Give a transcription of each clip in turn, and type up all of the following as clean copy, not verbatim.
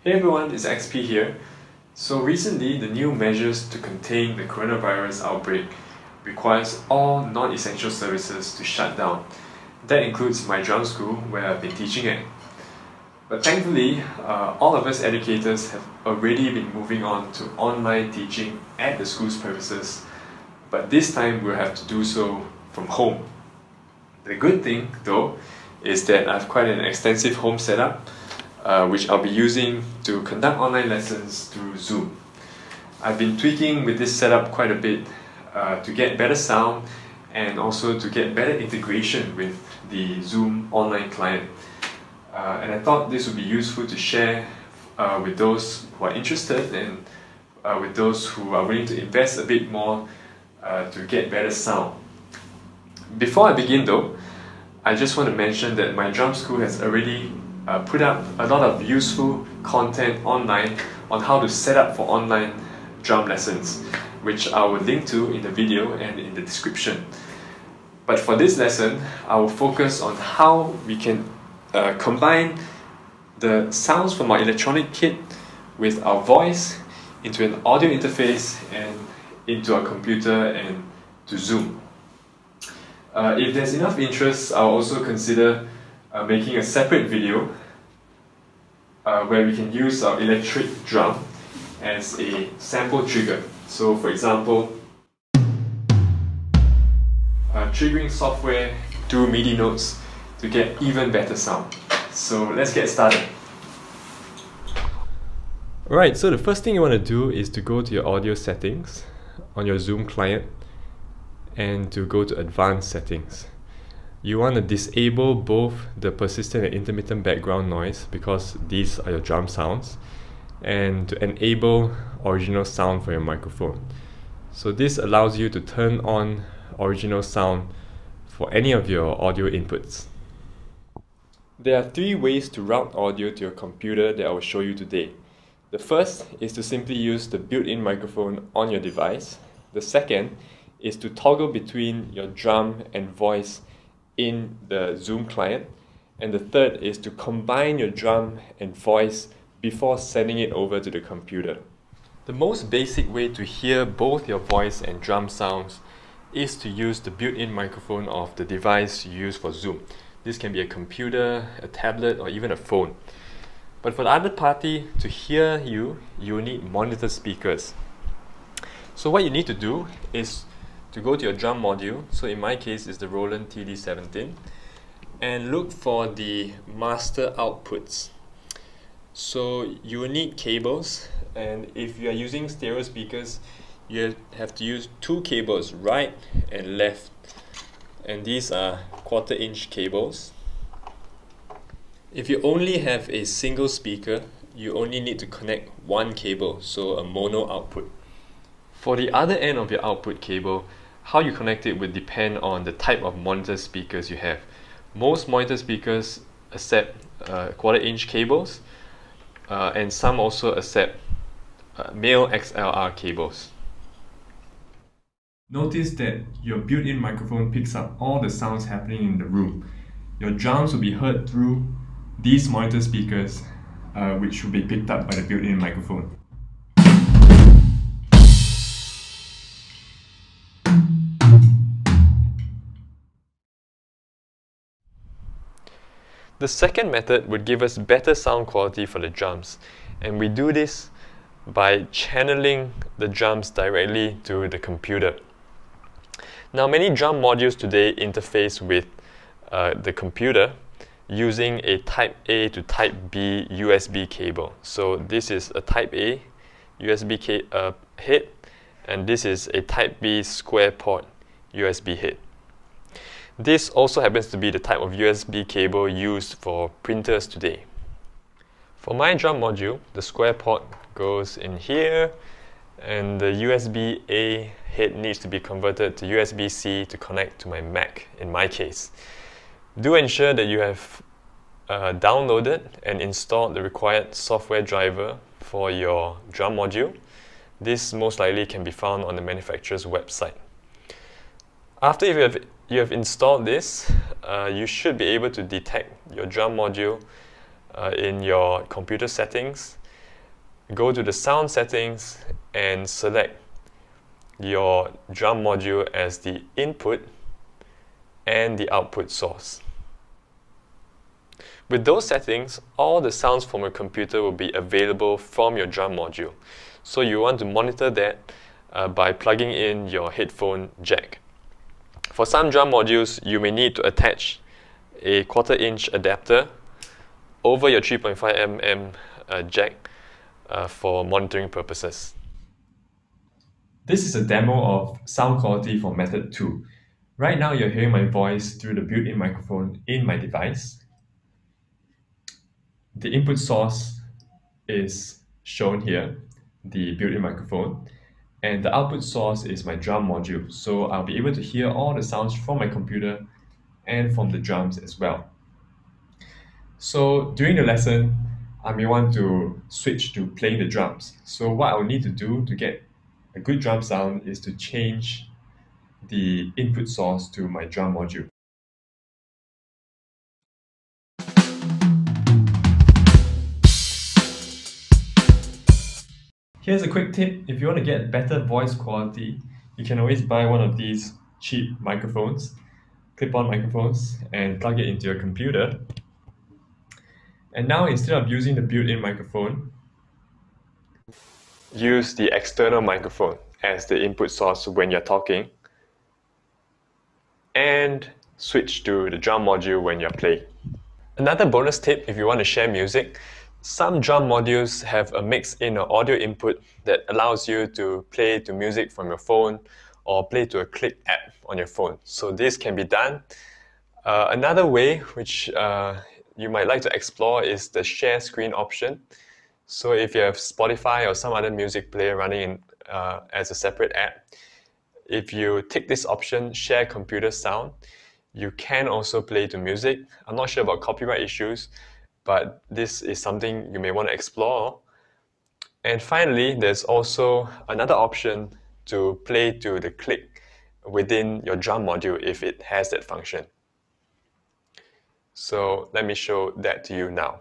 Hey everyone, it's XP here. So recently, the new measures to contain the coronavirus outbreak requires all non-essential services to shut down. That includes my drum school where I've been teaching at. But thankfully, all of us educators have already been moving on to online teaching at the school's premises, but this time we'll have to do so from home. The good thing though is that I've quite an extensive home setup which I'll be using to conduct online lessons through Zoom. I've been tweaking with this setup quite a bit to get better sound and also to get better integration with the Zoom online client. And I thought this would be useful to share with those who are interested and with those who are willing to invest a bit more to get better sound. Before I begin though, I just want to mention that my drum school has already put up a lot of useful content online on how to set up for online drum lessons, which I will link to in the video and in the description. But for this lesson, I will focus on how we can combine the sounds from our electronic kit with our voice into an audio interface and into our computer and to Zoom. If there's enough interest, I'll also consider making a separate video where we can use our electric drum as a sample trigger. So for example, triggering software through MIDI notes to get even better sound. So let's get started. Alright, so the first thing you want to do is to go to your audio settings on your Zoom client and to go to advanced settings. You want to disable both the persistent and intermittent background noise because these are your drum sounds, and to enable original sound for your microphone. So this allows you to turn on original sound for any of your audio inputs. There are three ways to route audio to your computer that I will show you today. The first is to simply use the built-in microphone on your device. The second is to toggle between your drum and voice in the Zoom client. And the third is to combine your drum and voice before sending it over to the computer. The most basic way to hear both your voice and drum sounds is to use the built-in microphone of the device you use for Zoom. This can be a computer, a tablet, or even a phone. But for the other party to hear you, you will need monitor speakers. So what you need to do is to go to your drum module, so in my case it's the Roland TD17, and look for the master outputs. So you will need cables, and if you are using stereo speakers, you have to use two cables, right and left, and these are 1/4 inch cables. If you only have a single speaker, you only need to connect one cable, so a mono output. For the other end of your output cable, how you connect it would depend on the type of monitor speakers you have. Most monitor speakers accept 1/4 inch cables, and some also accept male XLR cables. Notice that your built-in microphone picks up all the sounds happening in the room. Your drums will be heard through these monitor speakers, which will be picked up by the built-in microphone. The second method would give us better sound quality for the drums, and we do this by channeling the drums directly to the computer. Now, many drum modules today interface with the computer using a Type A to Type B USB cable. So this is a Type A USB head, and this is a Type B square port USB head. This also happens to be the type of USB cable used for printers today. For my drum module, the square port goes in here, and the USB-A head needs to be converted to USB-C to connect to my Mac, in my case. Do ensure that you have downloaded and installed the required software driver for your drum module. This most likely can be found on the manufacturer's website. After you have installed this, you should be able to detect your drum module in your computer settings go to the sound settings and select your drum module as the input and the output source. With those settings, all the sounds from your computer will be available from your drum module. So you want to monitor that by plugging in your headphone jack. For some drum modules, you may need to attach a 1/4 inch adapter over your 3.5 mm jack for monitoring purposes. This is a demo of sound quality for method 2. Right now you're hearing my voice through the built-in microphone in my device. The input source is shown here, the built-in microphone, and the output source is my drum module, so I'll be able to hear all the sounds from my computer and from the drums as well. So during the lesson, I may want to switch to playing the drums. So what I'll need to do to get a good drum sound is to change the input source to my drum module. Here's a quick tip. If you want to get better voice quality, you can always buy one of these cheap microphones, clip-on microphones, and plug it into your computer. And now instead of using the built-in microphone, use the external microphone as the input source when you're talking, and switch to the drum module when you're playing. Another bonus tip if you want to share music, some drum modules have a mix-in or audio input that allows you to play to music from your phone or play to a click app on your phone. So this can be done. Another way which you might like to explore is the share screen option. So if you have Spotify or some other music player running in, as a separate app, if you tick this option, share computer sound, you can also play to music. I'm not sure about copyright issues, but this is something you may want to explore. And finally, there's also another option to play to the click within your drum module if it has that function. So let me show that to you now.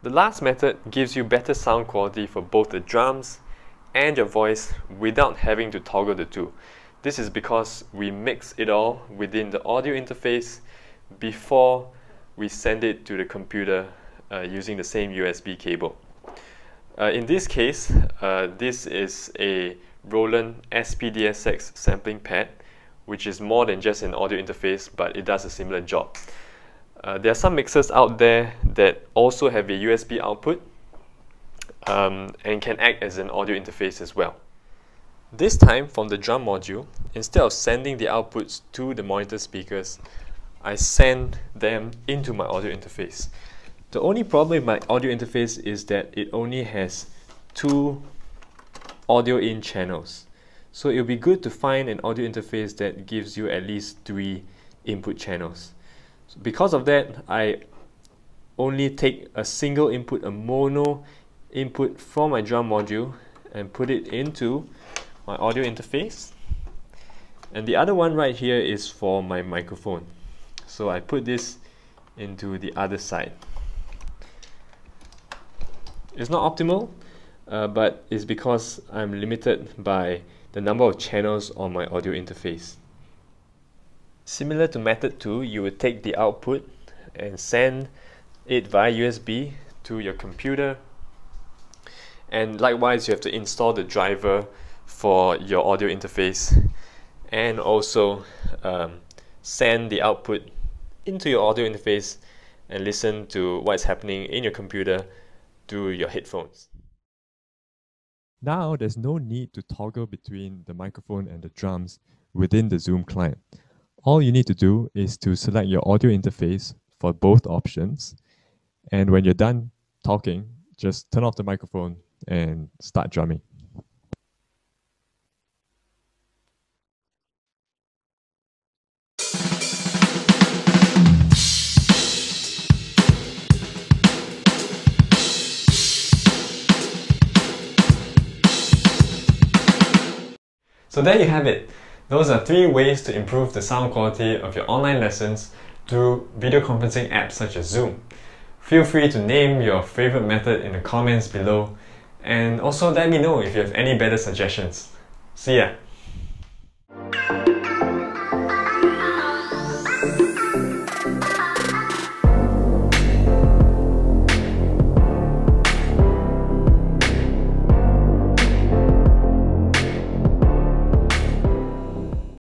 The last method gives you better sound quality for both the drums and your voice without having to toggle the two. This is because we mix it all within the audio interface before we send it to the computer using the same USB cable. In this case, this is a Roland SPDSX sampling pad, which is more than just an audio interface, but it does a similar job. There are some mixers out there that also have a USB output and can act as an audio interface as well. This time, from the drum module, instead of sending the outputs to the monitor speakers, I send them into my audio interface. The only problem with my audio interface is that it only has 2 audio in channels. So it will be good to find an audio interface that gives you at least 3 input channels. So because of that, I only take a single input, a mono input from my drum module and put it into my audio interface. And the other one right here is for my microphone. So I put this into the other side. It's not optimal, but it's because I'm limited by the number of channels on my audio interface. Similar to method 2, you would take the output and send it via USB to your computer. And likewise, you have to install the driver for your audio interface and also send the output into your audio interface and listen to what's happening in your computer through your headphones. Now there's no need to toggle between the microphone and the drums within the Zoom client. All you need to do is to select your audio interface for both options, and when you're done talking, just turn off the microphone and start drumming. So there you have it. Those are 3 ways to improve the sound quality of your online lessons through video conferencing apps such as Zoom. Feel free to name your favorite method in the comments below, and also let me know if you have any better suggestions. See ya!